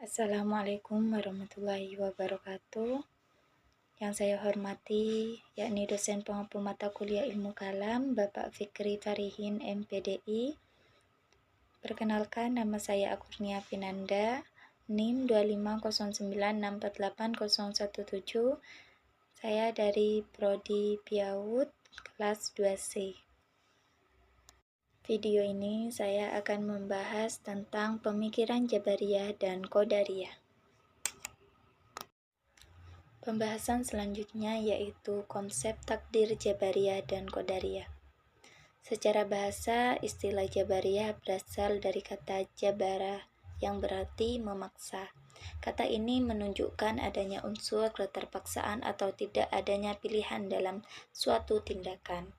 Assalamualaikum warahmatullahi wabarakatuh. Yang saya hormati yakni dosen pengampu mata kuliah Ilmu Kalam, Bapak Fikri Farihin MPDI. Perkenalkan, nama saya Akurnia Finanda, NIM 25096480017. Saya dari Prodi PIAUD kelas 2C. Video ini saya akan membahas tentang pemikiran Jabariyah dan Qadariyah. Pembahasan selanjutnya yaitu konsep takdir Jabariyah dan Qadariyah. Secara bahasa, istilah Jabariyah berasal dari kata jabara yang berarti memaksa. Kata ini menunjukkan adanya unsur keterpaksaan atau tidak adanya pilihan dalam suatu tindakan.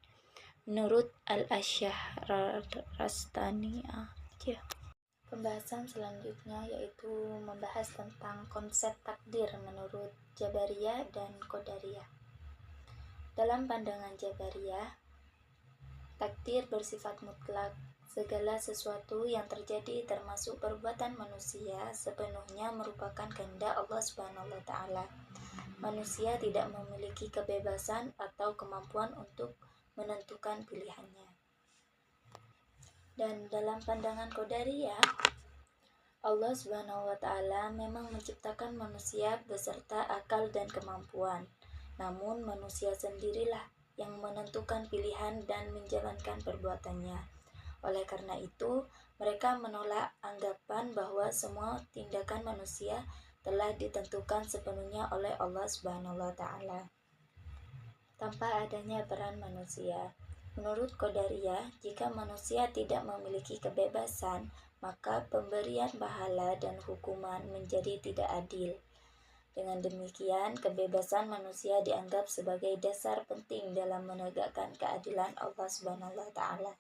Menurut Al-Asyahrastani. Pembahasan selanjutnya yaitu membahas tentang konsep takdir menurut Jabariyah dan Qadariyah. Dalam pandangan Jabariyah, takdir bersifat mutlak. Segala sesuatu yang terjadi termasuk perbuatan manusia sepenuhnya merupakan kehendak Allah Subhanahu wa taala. Manusia tidak memiliki kebebasan atau kemampuan untuk menentukan pilihannya. Dan dalam pandangan Qadariyah, Allah Subhanahu wa taala memang menciptakan manusia beserta akal dan kemampuan. Namun manusia sendirilah yang menentukan pilihan dan menjalankan perbuatannya. Oleh karena itu, mereka menolak anggapan bahwa semua tindakan manusia telah ditentukan sepenuhnya oleh Allah Subhanahu wa taala tanpa adanya peran manusia. Menurut Qadariyah, jika manusia tidak memiliki kebebasan, maka pemberian pahala dan hukuman menjadi tidak adil. Dengan demikian, kebebasan manusia dianggap sebagai dasar penting dalam menegakkan keadilan Allah Subhanahu wa taala.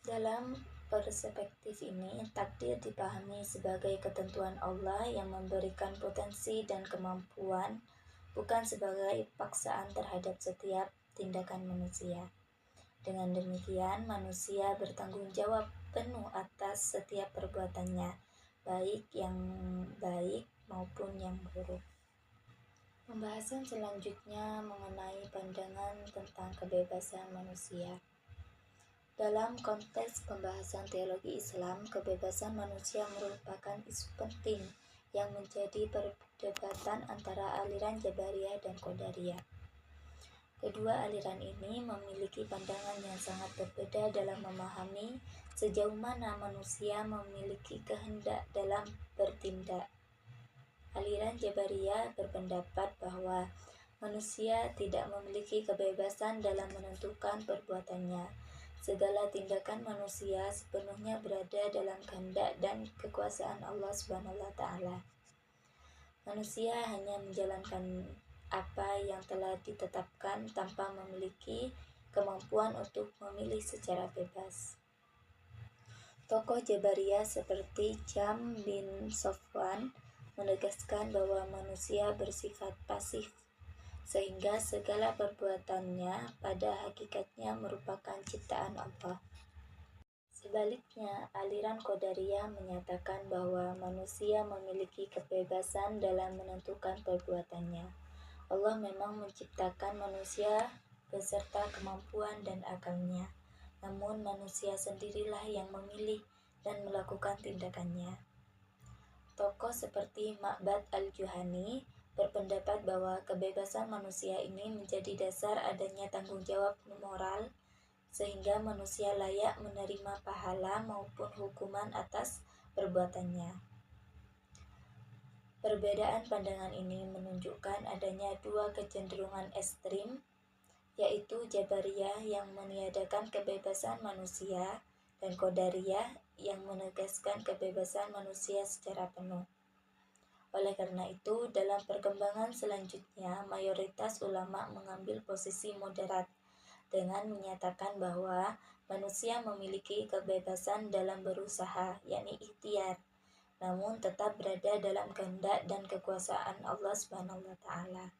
Dalam perspektif ini, takdir dipahami sebagai ketentuan Allah yang memberikan potensi dan kemampuan, bukan sebagai paksaan terhadap setiap tindakan manusia. Dengan demikian, manusia bertanggung jawab penuh atas setiap perbuatannya, baik yang baik maupun yang buruk. Pembahasan selanjutnya mengenai pandangan tentang kebebasan manusia. Dalam konteks pembahasan teologi Islam, kebebasan manusia merupakan isu penting yang menjadi perdebatan antara aliran Jabariyah dan Qadariyah. Kedua aliran ini memiliki pandangan yang sangat berbeda dalam memahami sejauh mana manusia memiliki kehendak dalam bertindak. Aliran Jabariyah berpendapat bahwa manusia tidak memiliki kebebasan dalam menentukan perbuatannya. Segala tindakan manusia sepenuhnya berada dalam kehendak dan kekuasaan Allah Subhanahu wa taala. Manusia hanya menjalankan apa yang telah ditetapkan tanpa memiliki kemampuan untuk memilih secara bebas. Tokoh Jabariyah seperti Jam bin Safwan menegaskan bahwa manusia bersifat pasif, sehingga segala perbuatannya pada hakikatnya merupakan ciptaan Allah. Sebaliknya, aliran Qadariyah menyatakan bahwa manusia memiliki kebebasan dalam menentukan perbuatannya. Allah memang menciptakan manusia beserta kemampuan dan akalnya, namun manusia sendirilah yang memilih dan melakukan tindakannya. Tokoh seperti Ma'bad al-Juhani berpendapat bahwa kebebasan manusia ini menjadi dasar adanya tanggung jawab moral, sehingga manusia layak menerima pahala maupun hukuman atas perbuatannya. Perbedaan pandangan ini menunjukkan adanya dua kecenderungan ekstrim, yaitu Jabariyah yang meniadakan kebebasan manusia dan Qadariyah yang menegaskan kebebasan manusia secara penuh. Oleh karena itu, dalam perkembangan selanjutnya, mayoritas ulama mengambil posisi moderat dengan menyatakan bahwa manusia memiliki kebebasan dalam berusaha, yakni ikhtiar, namun tetap berada dalam kehendak dan kekuasaan Allah Subhanahu wa taala.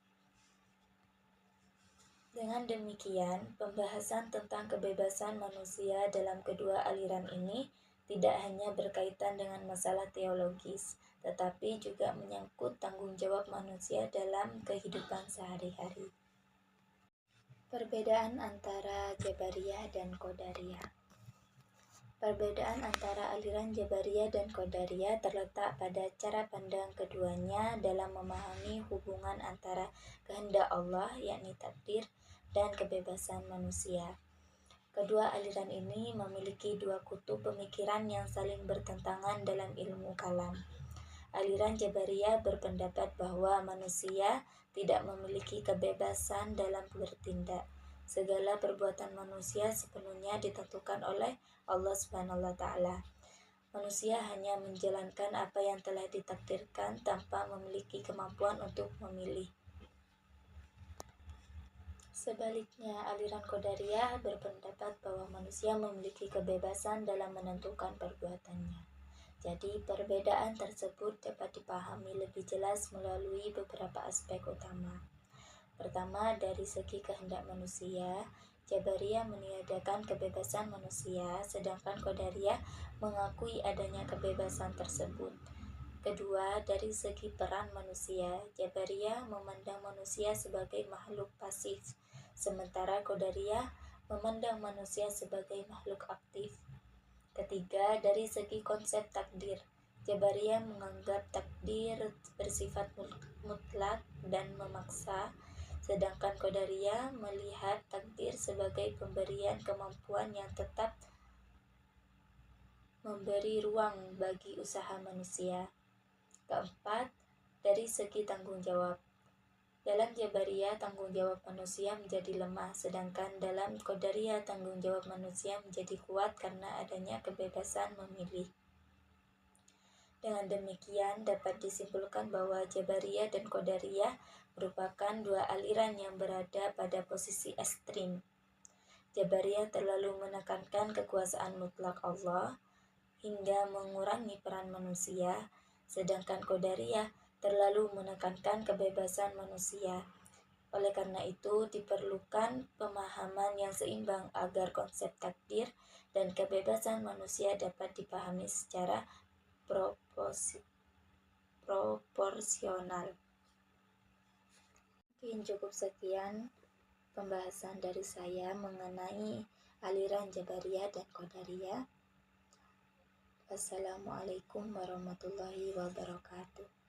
Dengan demikian, pembahasan tentang kebebasan manusia dalam kedua aliran ini tidak hanya berkaitan dengan masalah teologis, tetapi juga menyangkut tanggung jawab manusia dalam kehidupan sehari-hari. Perbedaan antara Jabariyah dan Qadariyah. Perbedaan antara aliran Jabariyah dan Qadariyah terletak pada cara pandang keduanya dalam memahami hubungan antara kehendak Allah, yakni takdir, dan kebebasan manusia. Kedua aliran ini memiliki dua kutub pemikiran yang saling bertentangan dalam ilmu kalam. Aliran Jabariyah berpendapat bahwa manusia tidak memiliki kebebasan dalam bertindak. Segala perbuatan manusia sepenuhnya ditentukan oleh Allah SWT. Manusia hanya menjalankan apa yang telah ditakdirkan tanpa memiliki kemampuan untuk memilih. Sebaliknya, aliran Qadariyah berpendapat bahwa manusia memiliki kebebasan dalam menentukan perbuatannya. Jadi, perbedaan tersebut dapat dipahami lebih jelas melalui beberapa aspek utama. Pertama, dari segi kehendak manusia, Jabariyah meniadakan kebebasan manusia, sedangkan Qadariyah mengakui adanya kebebasan tersebut. Kedua, dari segi peran manusia, Jabariyah memandang manusia sebagai makhluk pasif, sementara Qadariyah memandang manusia sebagai makhluk aktif. Ketiga, dari segi konsep takdir, Jabariyah menganggap takdir bersifat mutlak dan memaksa, sedangkan Qadariyah melihat takdir sebagai pemberian kemampuan yang tetap memberi ruang bagi usaha manusia. Keempat, dari segi tanggung jawab. Dalam Jabariyah, tanggung jawab manusia menjadi lemah, sedangkan dalam Qadariyah, tanggung jawab manusia menjadi kuat karena adanya kebebasan memilih. Dengan demikian, dapat disimpulkan bahwa Jabariyah dan Qadariyah merupakan dua aliran yang berada pada posisi ekstrim. Jabariyah terlalu menekankan kekuasaan mutlak Allah hingga mengurangi peran manusia, sedangkan Qadariyah terlalu menekankan kebebasan manusia. Oleh karena itu, diperlukan pemahaman yang seimbang agar konsep takdir dan kebebasan manusia dapat dipahami secara proporsional. Mungkin cukup sekian pembahasan dari saya mengenai aliran Jabariyah dan Qadariyah. Wassalamualaikum warahmatullahi wabarakatuh.